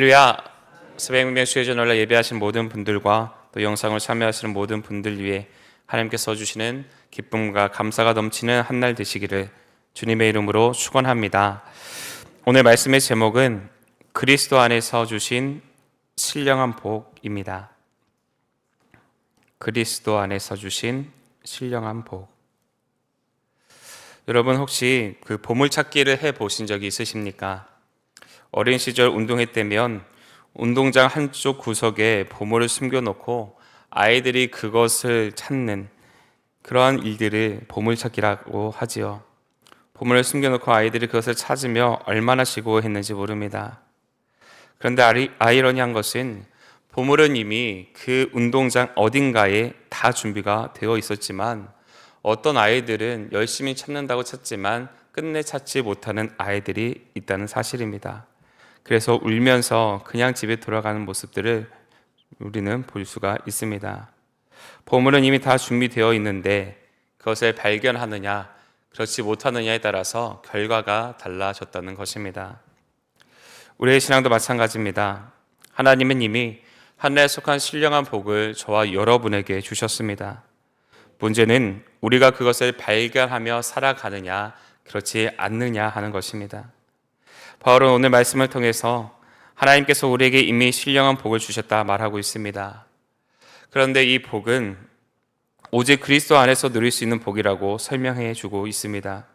할렐루야. 새벽 수요일 전날 예배하신 모든 분들과 또 영상을 참여하시는 모든 분들 위해 하나님께서 주시는 기쁨과 감사가 넘치는 한 날 되시기를 주님의 이름으로 축원합니다. 오늘 말씀의 제목은 그리스도 안에서 주신 신령한 복입니다. 그리스도 안에서 주신 신령한 복. 여러분 혹시 그 보물찾기를 해보신 적이 있으십니까? 어린 시절 운동회 때면 운동장 한쪽 구석에 보물을 숨겨놓고 아이들이 그것을 찾는 그러한 일들을 보물찾기라고 하지요. 보물을 숨겨놓고 아이들이 그것을 찾으며 얼마나 즐거워했는지 모릅니다. 그런데 아이러니한 것은 보물은 이미 그 운동장 어딘가에 다 준비가 되어 있었지만 어떤 아이들은 열심히 찾는다고 찾지만 끝내 찾지 못하는 아이들이 있다는 사실입니다. 그래서 울면서 그냥 집에 돌아가는 모습들을 우리는 볼 수가 있습니다. 보물은 이미 다 준비되어 있는데 그것을 발견하느냐 그렇지 못하느냐에 따라서 결과가 달라졌다는 것입니다. 우리의 신앙도 마찬가지입니다. 하나님은 이미 하늘에 속한 신령한 복을 저와 여러분에게 주셨습니다. 문제는 우리가 그것을 발견하며 살아가느냐 그렇지 않느냐 하는 것입니다. 바울은 오늘 말씀을 통해서 하나님께서 우리에게 이미 신령한 복을 주셨다 말하고 있습니다. 그런데 이 복은 오직 그리스도 안에서 누릴 수 있는 복이라고 설명해 주고 있습니다.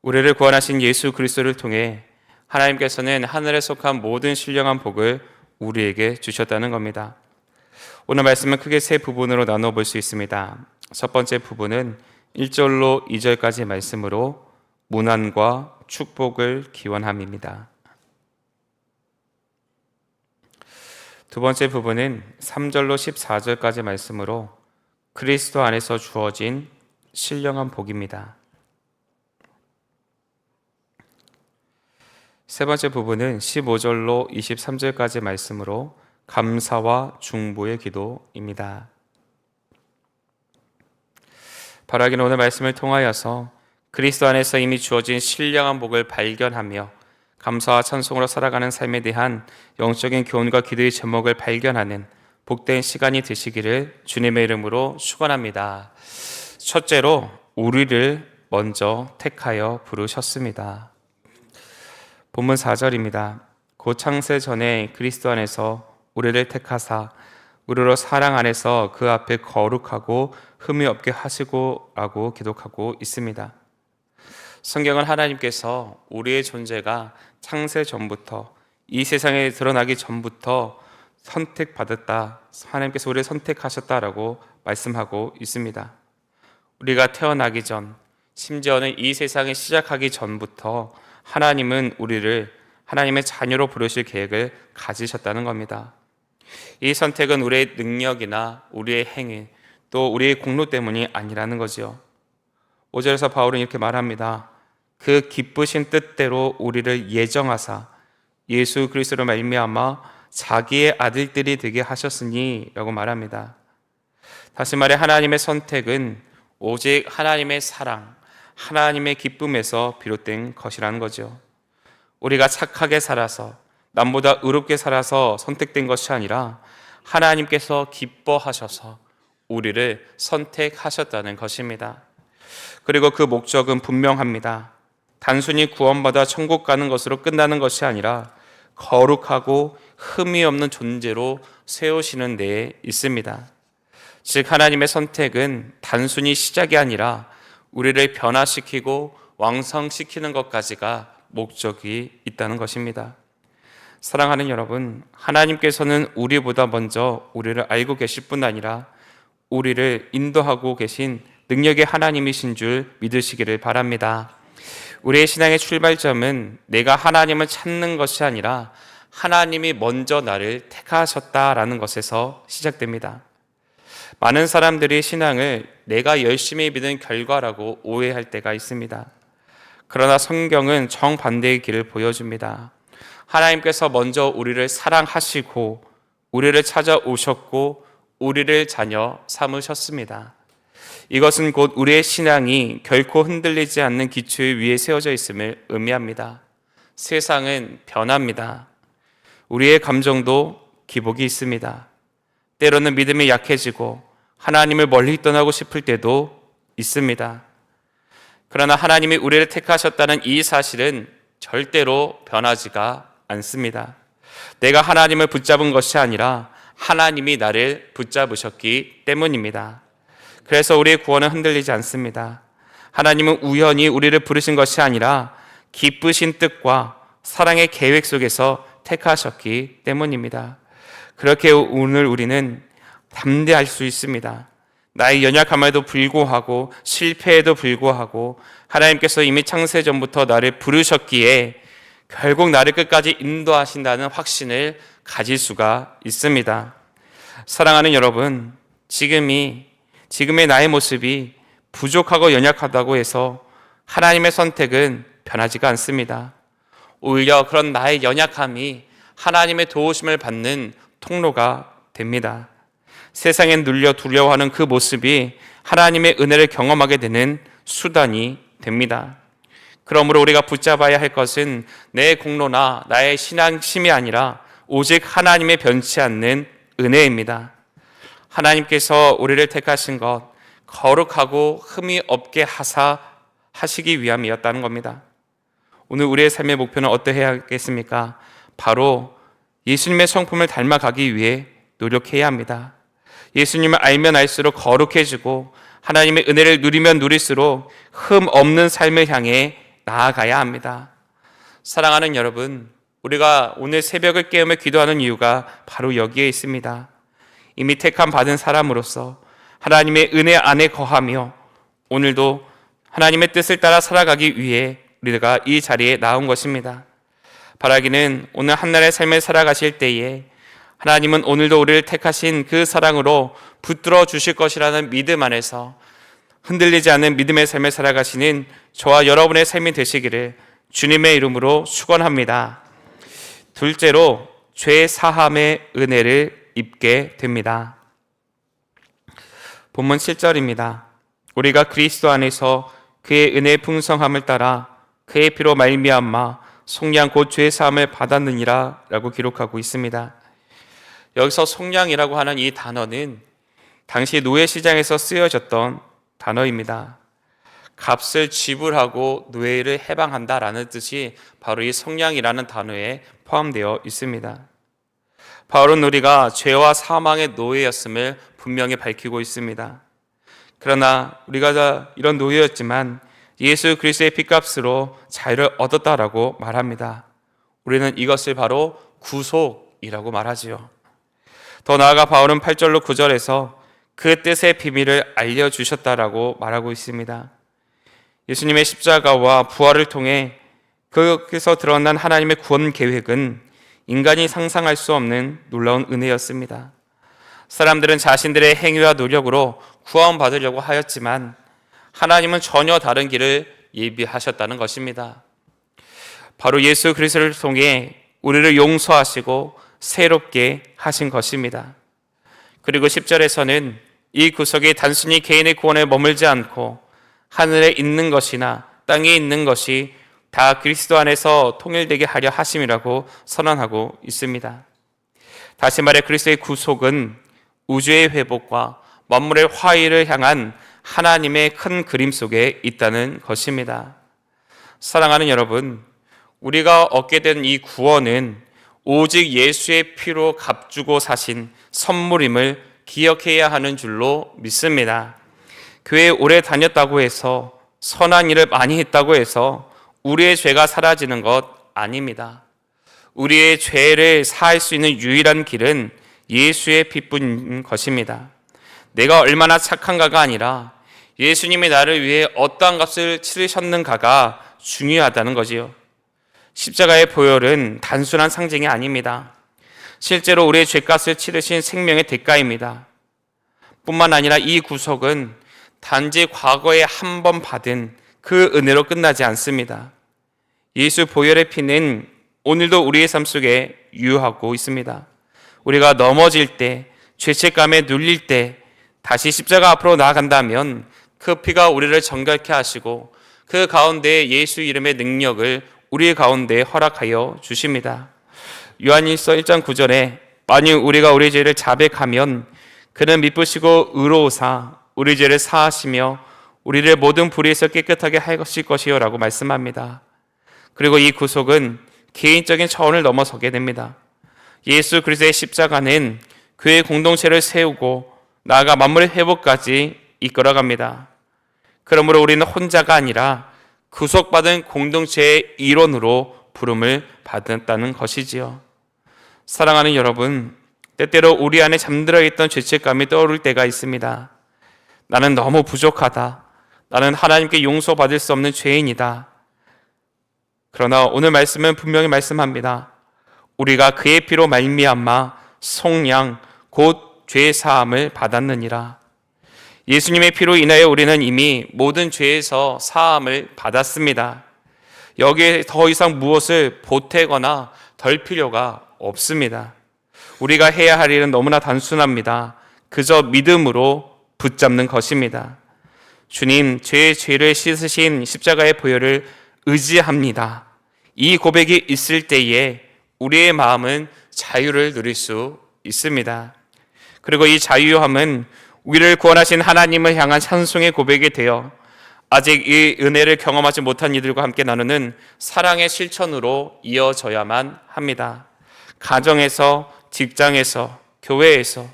우리를 구원하신 예수 그리스도를 통해 하나님께서는 하늘에 속한 모든 신령한 복을 우리에게 주셨다는 겁니다. 오늘 말씀은 크게 세 부분으로 나눠 볼 수 있습니다. 첫 번째 부분은 1절로 2절까지 말씀으로 문안과 축복을 기원함입니다. 두 번째 부분은 3절로 14절까지 말씀으로 그리스도 안에서 주어진 신령한 복입니다. 세 번째 부분은 15절로 23절까지 말씀으로 감사와 중보의 기도입니다. 바라기는 오늘 말씀을 통하여서 그리스도 안에서 이미 주어진 신령한 복을 발견하며 감사와 찬송으로 살아가는 삶에 대한 영적인 교훈과 기도의 제목을 발견하는 복된 시간이 되시기를 주님의 이름으로 축원합니다. 첫째로 우리를 먼저 택하여 부르셨습니다. 본문 4절입니다. 곧 창세 전에 그리스도 안에서 우리를 택하사 우리로 사랑 안에서 그 앞에 거룩하고 흠이 없게 하시고 라고 기록하고 있습니다. 성경은 하나님께서 우리의 존재가 창세 전부터 이 세상에 드러나기 전부터 선택받았다, 하나님께서 우리를 선택하셨다라고 말씀하고 있습니다. 우리가 태어나기 전, 심지어는 이 세상이 시작하기 전부터 하나님은 우리를 하나님의 자녀로 부르실 계획을 가지셨다는 겁니다. 이 선택은 우리의 능력이나 우리의 행위 또 우리의 공로 때문이 아니라는 거지요. 5절에서 바울은 이렇게 말합니다. 그 기쁘신 뜻대로 우리를 예정하사 예수 그리스도로 말미암아 자기의 아들들이 되게 하셨으니 라고 말합니다. 다시 말해 하나님의 선택은 오직 하나님의 사랑, 하나님의 기쁨에서 비롯된 것이라는 거죠. 우리가 착하게 살아서 남보다 의롭게 살아서 선택된 것이 아니라 하나님께서 기뻐하셔서 우리를 선택하셨다는 것입니다. 그리고 그 목적은 분명합니다. 단순히 구원받아 천국 가는 것으로 끝나는 것이 아니라 거룩하고 흠이 없는 존재로 세우시는 데에 있습니다. 즉 하나님의 선택은 단순히 시작이 아니라 우리를 변화시키고 왕성시키는 것까지가 목적이 있다는 것입니다. 사랑하는 여러분, 하나님께서는 우리보다 먼저 우리를 알고 계실 뿐 아니라 우리를 인도하고 계신 능력의 하나님이신 줄 믿으시기를 바랍니다. 우리의 신앙의 출발점은 내가 하나님을 찾는 것이 아니라 하나님이 먼저 나를 택하셨다라는 것에서 시작됩니다. 많은 사람들이 신앙을 내가 열심히 믿은 결과라고 오해할 때가 있습니다. 그러나 성경은 정반대의 길을 보여줍니다. 하나님께서 먼저 우리를 사랑하시고 우리를 찾아오셨고 우리를 자녀 삼으셨습니다. 이것은 곧 우리의 신앙이 결코 흔들리지 않는 기초 위에 세워져 있음을 의미합니다. 세상은 변합니다. 우리의 감정도 기복이 있습니다. 때로는 믿음이 약해지고 하나님을 멀리 떠나고 싶을 때도 있습니다. 그러나 하나님이 우리를 택하셨다는 이 사실은 절대로 변하지가 않습니다. 내가 하나님을 붙잡은 것이 아니라 하나님이 나를 붙잡으셨기 때문입니다. 그래서 우리의 구원은 흔들리지 않습니다. 하나님은 우연히 우리를 부르신 것이 아니라 기쁘신 뜻과 사랑의 계획 속에서 택하셨기 때문입니다. 그렇게 오늘 우리는 담대할 수 있습니다. 나의 연약함에도 불구하고 실패에도 불구하고 하나님께서 이미 창세 전부터 나를 부르셨기에 결국 나를 끝까지 인도하신다는 확신을 가질 수가 있습니다. 사랑하는 여러분, 지금의 나의 모습이 부족하고 연약하다고 해서 하나님의 선택은 변하지가 않습니다. 오히려 그런 나의 연약함이 하나님의 도우심을 받는 통로가 됩니다. 세상엔 눌려 두려워하는 그 모습이 하나님의 은혜를 경험하게 되는 수단이 됩니다. 그러므로 우리가 붙잡아야 할 것은 내 공로나 나의 신앙심이 아니라 오직 하나님의 변치 않는 은혜입니다. 하나님께서 우리를 택하신 것 거룩하고 흠이 없게 하시기 위함이었다는 겁니다. 오늘 우리의 삶의 목표는 어떠해야겠습니까? 바로 예수님의 성품을 닮아가기 위해 노력해야 합니다. 예수님을 알면 알수록 거룩해지고 하나님의 은혜를 누리면 누릴수록 흠 없는 삶을 향해 나아가야 합니다. 사랑하는 여러분, 우리가 오늘 새벽을 깨우며 기도하는 이유가 바로 여기에 있습니다. 이미 택함 받은 사람으로서 하나님의 은혜 안에 거하며 오늘도 하나님의 뜻을 따라 살아가기 위해 우리가 이 자리에 나온 것입니다. 바라기는 오늘 한날의 삶을 살아가실 때에 하나님은 오늘도 우리를 택하신 그 사랑으로 붙들어 주실 것이라는 믿음 안에서 흔들리지 않는 믿음의 삶을 살아가시는 저와 여러분의 삶이 되시기를 주님의 이름으로 축원합니다. 둘째로 죄 사함의 은혜를 입게 됩니다. 본문 7절입니다. 우리가 그리스도 안에서 그의 은혜의 풍성함을 따라 그의 피로 말미암아 속량 곧 죄 사함을 받았느니라 라고 기록하고 있습니다. 여기서 속량이라고 하는 이 단어는 당시 노예시장에서 쓰여졌던 단어입니다. 값을 지불하고 노예를 해방한다라는 뜻이 바로 이 속량이라는 단어에 포함되어 있습니다. 바울은 우리가 죄와 사망의 노예였음을 분명히 밝히고 있습니다. 그러나 우리가 다 이런 노예였지만 예수 그리스도의 피값으로 자유를 얻었다라고 말합니다. 우리는 이것을 바로 구속이라고 말하지요. 더 나아가 바울은 8절로 9절에서 그 뜻의 비밀을 알려주셨다라고 말하고 있습니다. 예수님의 십자가와 부활을 통해 거기서 드러난 하나님의 구원 계획은 인간이 상상할 수 없는 놀라운 은혜였습니다. 사람들은 자신들의 행위와 노력으로 구원받으려고 하였지만 하나님은 전혀 다른 길을 예비하셨다는 것입니다. 바로 예수 그리스도를 통해 우리를 용서하시고 새롭게 하신 것입니다. 그리고 10절에서는 이 구속이 단순히 개인의 구원에 머물지 않고 하늘에 있는 것이나 땅에 있는 것이 다 그리스도 안에서 통일되게 하려 하심이라고 선언하고 있습니다. 다시 말해 그리스도의 구속은 우주의 회복과 만물의 화해를 향한 하나님의 큰 그림 속에 있다는 것입니다. 사랑하는 여러분, 우리가 얻게 된 이 구원은 오직 예수의 피로 값주고 사신 선물임을 기억해야 하는 줄로 믿습니다. 교회에 오래 다녔다고 해서 선한 일을 많이 했다고 해서 우리의 죄가 사라지는 것 아닙니다. 우리의 죄를 사할 수 있는 유일한 길은 예수의 피뿐인 것입니다. 내가 얼마나 착한가가 아니라 예수님이 나를 위해 어떠한 값을 치르셨는가가 중요하다는 거지요. 십자가의 보혈은 단순한 상징이 아닙니다. 실제로 우리의 죄값을 치르신 생명의 대가입니다. 뿐만 아니라 이 구속은 단지 과거에 한 번 받은 그 은혜로 끝나지 않습니다. 예수 보혈의 피는 오늘도 우리의 삶 속에 유효하고 있습니다. 우리가 넘어질 때, 죄책감에 눌릴 때 다시 십자가 앞으로 나아간다면 그 피가 우리를 정결케 하시고 그 가운데 예수 이름의 능력을 우리 가운데 허락하여 주십니다. 요한일서 1장 9절에 만일 우리가 우리 죄를 자백하면 그는 미쁘시고 의로우사 우리 죄를 사하시며 우리를 모든 불의에서 깨끗하게 하실 것이요 라고 말씀합니다. 그리고 이 구속은 개인적인 차원을 넘어서게 됩니다. 예수 그리스도의 십자가는 교회 공동체를 세우고 나아가 만물의 회복까지 이끌어갑니다. 그러므로 우리는 혼자가 아니라 구속받은 공동체의 일원으로 부름을 받았다는 것이지요. 사랑하는 여러분, 때때로 우리 안에 잠들어 있던 죄책감이 떠오를 때가 있습니다. 나는 너무 부족하다. 나는 하나님께 용서받을 수 없는 죄인이다. 그러나 오늘 말씀은 분명히 말씀합니다. 우리가 그의 피로 말미암아 속량 곧 죄 사함을 받았느니라. 예수님의 피로 인하여 우리는 이미 모든 죄에서 사함을 받았습니다. 여기에 더 이상 무엇을 보태거나 덜 필요가 없습니다. 우리가 해야 할 일은 너무나 단순합니다. 그저 믿음으로 붙잡는 것입니다. 주님, 제 죄를 씻으신 십자가의 보혈을 의지합니다. 이 고백이 있을 때에 우리의 마음은 자유를 누릴 수 있습니다. 그리고 이 자유함은 우리를 구원하신 하나님을 향한 찬송의 고백이 되어 아직 이 은혜를 경험하지 못한 이들과 함께 나누는 사랑의 실천으로 이어져야만 합니다. 가정에서, 직장에서, 교회에서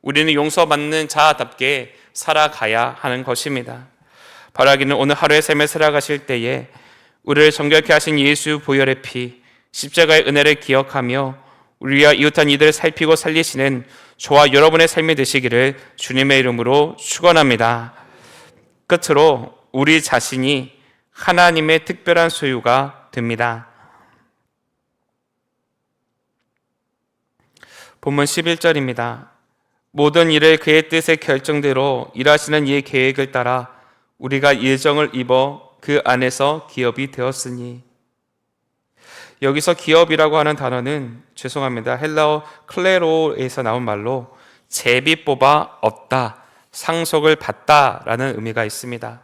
우리는 용서받는 자답게 살아가야 하는 것입니다. 바라기는 오늘 하루의 삶을 살아가실 때에 우리를 정결케 하신 예수 보혈의 피, 십자가의 은혜를 기억하며 우리와 이웃한 이들을 살피고 살리시는 저와 여러분의 삶이 되시기를 주님의 이름으로 축원합니다. 끝으로 우리 자신이 하나님의 특별한 소유가 됩니다. 본문 11절입니다. 모든 일을 그의 뜻의 결정대로 일하시는 이의 계획을 따라 우리가 예정을 입어 그 안에서 기업이 되었으니. 여기서 기업이라고 하는 단어는 죄송합니다. 헬라어 클레로에서 나온 말로 제비 뽑아 얻다, 상속을 받다라는 의미가 있습니다.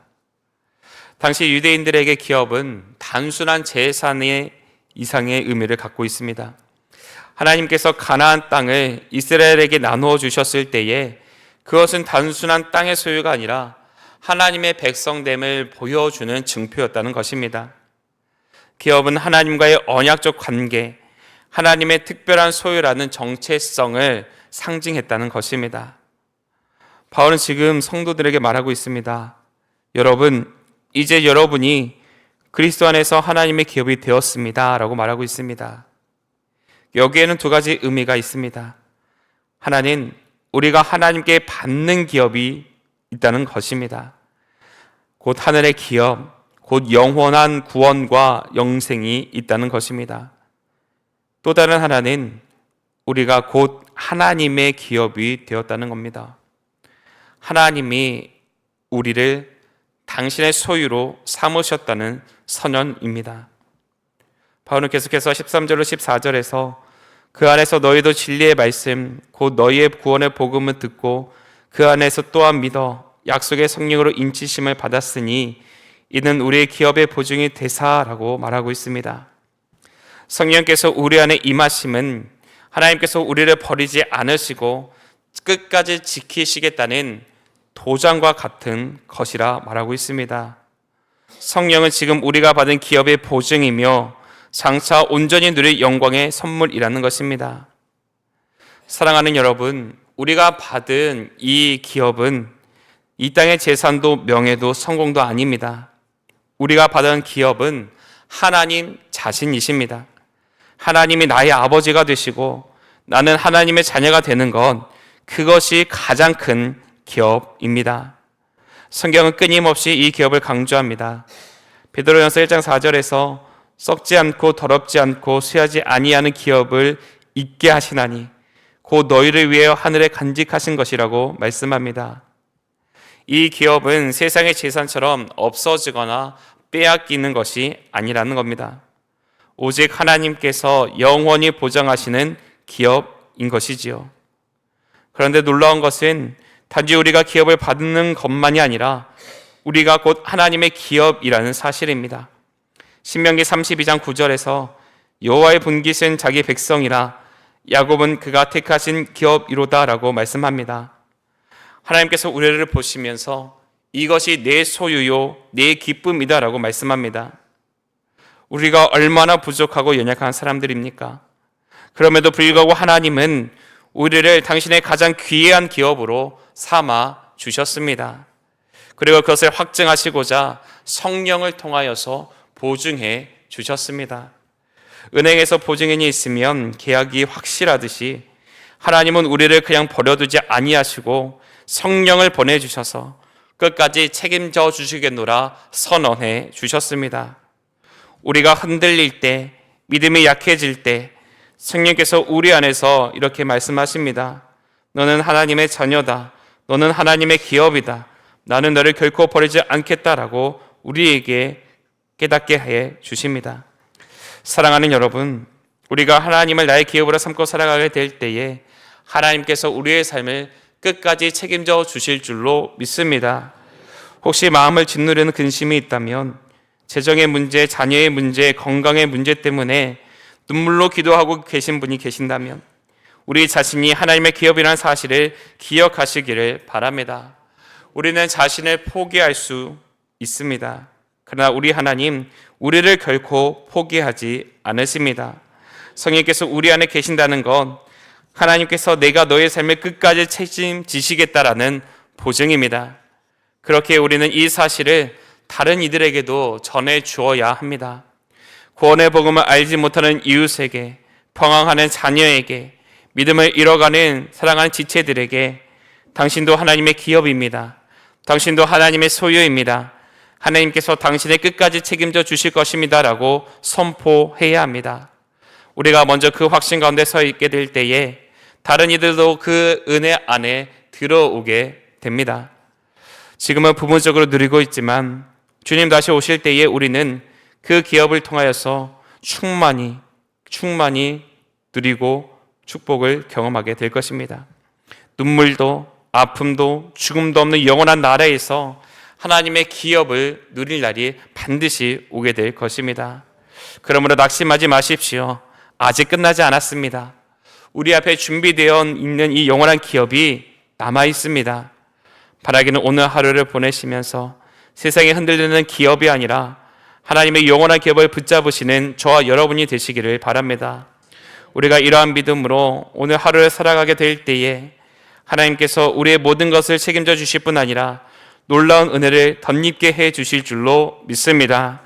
당시 유대인들에게 기업은 단순한 재산의 이상의 의미를 갖고 있습니다. 하나님께서 가나안 땅을 이스라엘에게 나누어 주셨을 때에 그것은 단순한 땅의 소유가 아니라 하나님의 백성됨을 보여주는 증표였다는 것입니다. 기업은 하나님과의 언약적 관계, 하나님의 특별한 소유라는 정체성을 상징했다는 것입니다. 바울은 지금 성도들에게 말하고 있습니다. 여러분, 이제 여러분이 그리스도 안에서 하나님의 기업이 되었습니다 라고 말하고 있습니다. 여기에는 두 가지 의미가 있습니다. 하나는 우리가 하나님께 받는 기업이 있다는 것입니다. 곧 하늘의 기업, 곧 영원한 구원과 영생이 있다는 것입니다. 또 다른 하나는 우리가 곧 하나님의 기업이 되었다는 겁니다. 하나님이 우리를 당신의 소유로 삼으셨다는 선언입니다. 바울은 계속해서 13절로 14절에서 그 안에서 너희도 진리의 말씀 곧 너희의 구원의 복음을 듣고 그 안에서 또한 믿어 약속의 성령으로 인치심을 받았으니 이는 우리의 기업의 보증이 되사라고 말하고 있습니다. 성령께서 우리 안에 임하심은 하나님께서 우리를 버리지 않으시고 끝까지 지키시겠다는 도장과 같은 것이라 말하고 있습니다. 성령은 지금 우리가 받은 기업의 보증이며 장차 온전히 누릴 영광의 선물이라는 것입니다. 사랑하는 여러분, 우리가 받은 이 기업은 이 땅의 재산도 명예도 성공도 아닙니다. 우리가 받은 기업은 하나님 자신이십니다. 하나님이 나의 아버지가 되시고 나는 하나님의 자녀가 되는 것, 그것이 가장 큰 기업입니다. 성경은 끊임없이 이 기업을 강조합니다. 베드로전서 1장 4절에서 썩지 않고 더럽지 않고 쇠하지 아니하는 기업을 있게 하시나니 곧 너희를 위하여 하늘에 간직하신 것이라고 말씀합니다. 이 기업은 세상의 재산처럼 없어지거나 빼앗기는 것이 아니라는 겁니다. 오직 하나님께서 영원히 보장하시는 기업인 것이지요. 그런데 놀라운 것은 단지 우리가 기업을 받는 것만이 아니라 우리가 곧 하나님의 기업이라는 사실입니다. 신명기 32장 9절에서 여호와의 본깃은 자기 백성이라 야곱은 그가 택하신 기업이로다라고 말씀합니다. 하나님께서 우리를 보시면서 이것이 내 소유요 내 기쁨이다라고 말씀합니다. 우리가 얼마나 부족하고 연약한 사람들입니까? 그럼에도 불구하고 하나님은 우리를 당신의 가장 귀한 기업으로 삼아 주셨습니다. 그리고 그것을 확증하시고자 성령을 통하여서 보증해 주셨습니다. 은행에서 보증인이 있으면 계약이 확실하듯이 하나님은 우리를 그냥 버려두지 아니하시고 성령을 보내주셔서 끝까지 책임져 주시겠노라 선언해 주셨습니다. 우리가 흔들릴 때, 믿음이 약해질 때 성령께서 우리 안에서 이렇게 말씀하십니다. 너는 하나님의 자녀다. 너는 하나님의 기업이다. 나는 너를 결코 버리지 않겠다라고 우리에게 깨닫게 해 주십니다. 사랑하는 여러분, 우리가 하나님을 나의 기업으로 삼고 살아가게 될 때에 하나님께서 우리의 삶을 끝까지 책임져 주실 줄로 믿습니다. 혹시 마음을 짓누르는 근심이 있다면, 재정의 문제, 자녀의 문제, 건강의 문제 때문에 눈물로 기도하고 계신 분이 계신다면 우리 자신이 하나님의 기업이라는 사실을 기억하시기를 바랍니다. 우리는 자신을 포기할 수 있습니다. 그러나 우리 하나님, 우리를 결코 포기하지 않으십니다. 성령께서 우리 안에 계신다는 건 하나님께서 내가 너의 삶을 끝까지 책임지시겠다라는 보증입니다. 그렇게 우리는 이 사실을 다른 이들에게도 전해 주어야 합니다. 구원의 복음을 알지 못하는 이웃에게, 방황하는 자녀에게, 믿음을 잃어가는 사랑하는 지체들에게 당신도 하나님의 기업입니다. 당신도 하나님의 소유입니다. 하나님께서 당신의 끝까지 책임져 주실 것입니다 라고 선포해야 합니다. 우리가 먼저 그 확신 가운데 서 있게 될 때에 다른 이들도 그 은혜 안에 들어오게 됩니다. 지금은 부분적으로 누리고 있지만 주님 다시 오실 때에 우리는 그 기업을 통하여서 충만히 누리고 축복을 경험하게 될 것입니다. 눈물도 아픔도 죽음도 없는 영원한 나라에서 하나님의 기업을 누릴 날이 반드시 오게 될 것입니다. 그러므로 낙심하지 마십시오. 아직 끝나지 않았습니다. 우리 앞에 준비되어 있는 이 영원한 기업이 남아 있습니다. 바라기는 오늘 하루를 보내시면서 세상에 흔들리는 기업이 아니라 하나님의 영원한 기업을 붙잡으시는 저와 여러분이 되시기를 바랍니다. 우리가 이러한 믿음으로 오늘 하루를 살아가게 될 때에 하나님께서 우리의 모든 것을 책임져 주실 뿐 아니라 놀라운 은혜를 덧입게 해 주실 줄로 믿습니다.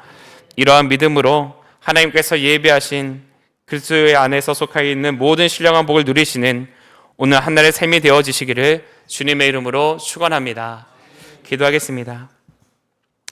이러한 믿음으로 하나님께서 예비하신 그리스도의 안에서 속하여 있는 모든 신령한 복을 누리시는 오늘 한날의 삶이 되어지시기를 주님의 이름으로 축원합니다. 기도하겠습니다.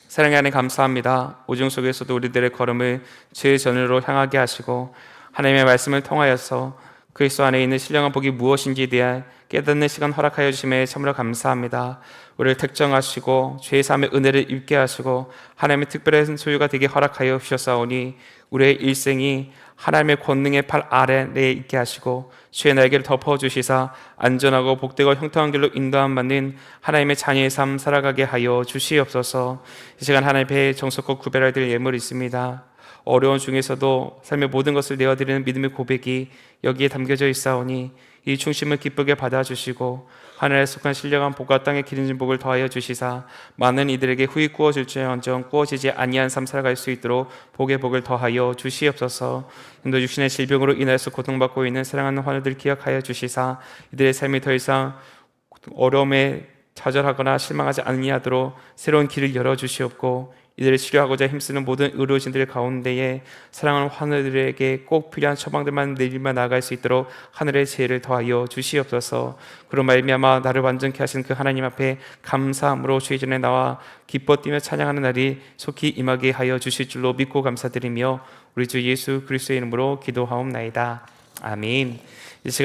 사랑의 하나님 감사합니다. 오중 속에서도 우리들의 걸음을 제 전으로 향하게 하시고 하나님의 말씀을 통하여서 그리스도 안에 있는 신령한 복이 무엇인지에 대한 깨닫는 시간 허락하여 주심에 참으로 감사합니다. 우리를 특정하시고 죄의 사함의 은혜를 입게 하시고 하나님의 특별한 소유가 되게 허락하여 주셨사오니 우리의 일생이 하나님의 권능의 팔 아래에 있게 하시고 주의 날개를 덮어주시사 안전하고 복되고 형통한 길로 인도함 받는 하나님의 자녀의 삶 살아가게 하여 주시옵소서. 이 시간 하나님 앞에 정성껏 구별할 될 예물이 있습니다. 어려운 중에서도 삶의 모든 것을 내어드리는 믿음의 고백이 여기에 담겨져 있사오니 이 중심을 기쁘게 받아주시고 하늘에 속한 신령한 복과 땅에 기름진 복을 더하여 주시사 많은 이들에게 후히 꾸어질지언정 꾸어지지 아니한 삶 살아갈 수 있도록 복의 복을 더하여 주시옵소서. 또 육신의 질병으로 인하여서 고통받고 있는 사랑하는 환우들 기억하여 주시사 이들의 삶이 더 이상 어려움에 좌절하거나 실망하지 아니하도록 새로운 길을 열어주시옵고 이들을 치료하고자 힘쓰는 모든 의료진들 가운데에 사랑하는 환우들에게 꼭 필요한 처방들만 내리며 나아갈 수 있도록 하늘의 지혜를 더하여 주시옵소서. 그로 말미암아 나를 완전케 하신 그 하나님 앞에 감사함으로 주의 전에 나와 기뻐 뛰며 찬양하는 날이 속히 임하게 하여 주실 줄로 믿고 감사드리며 우리 주 예수 그리스도의 이름으로 기도하옵나이다. 아멘. 이 시간